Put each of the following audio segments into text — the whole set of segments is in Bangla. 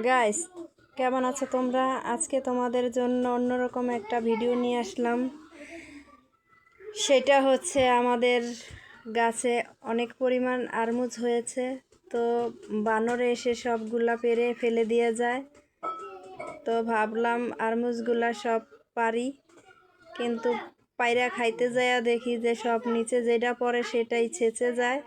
গাইস, কেমন আছো তোমরা? আজকে তোমাদের জন্য অন্যরকম একটা ভিডিও নিয়ে আসলাম। সেটা হচ্ছে আমাদের গাছে অনেক পরিমাণ আরমুজ হয়েছে, তো বানরে এসে সবগুলা পেরে ফেলে দিয়ে যায়। তো ভাবলাম আরমুজগুলা সব পারি, কিন্তু পায়রা খাইতে যাইয়া দেখি যে সব নিচে যেটা পড়ে সেটাই ছেঁচে যায়।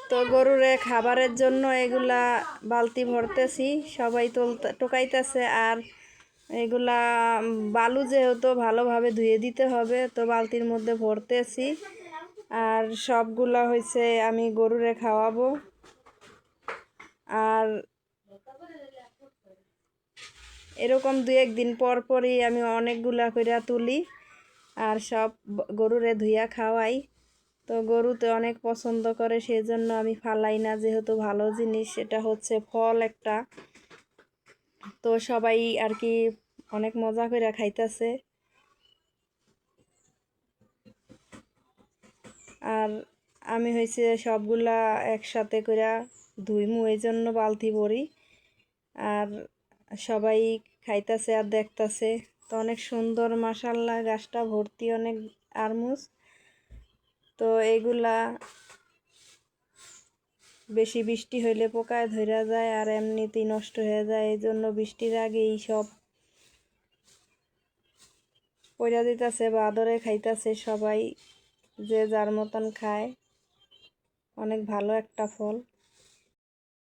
তো গরুরে খাবারের জন্য এগুলা বালতি ভরতেছি, সবাই টোকাইতেছে। আর এগুলা বালু যেহেতু ভালোভাবে ধুয়ে দিতে হবে, তো বালতির মধ্যে ভরতেছি। আর সবগুলা হয়েছে আমি গরুরে খাওয়াবো। আর এরকম 2-1 দিন পর পরই আমি অনেকগুলা কইরা তুলি আর সব গরুরে ধুইয়া খাওয়াই। তো গরুতে অনেক পছন্দ করে, সেই জন্য আমি ফালাই না, যেহেতু ভালো জিনিস, এটা হচ্ছে ফল একটা। তো সবাই আর কি অনেক মজা করে খাইতেছে। আর আমি হয়েছে সবগুলা একসাথে করে ধুইমু, এই জন্য বালতি ভরি। আর সবাই খাইতেছে আর দেখতেছে। তো অনেক সুন্দর, মাশাআল্লাহ, গাছটা ভর্তি অনেক আরমুজ। তো এইগুলা বেশি বৃষ্টি হইলে পোকায় ধরা যায় আর এমনিতেই নষ্ট হয়ে যায়, এই জন্য বৃষ্টির আগেই সব পইরা দিতেছে বা আদরে খাইতেছে সবাই, যে যার মতন খায়। অনেক ভালো একটা ফল।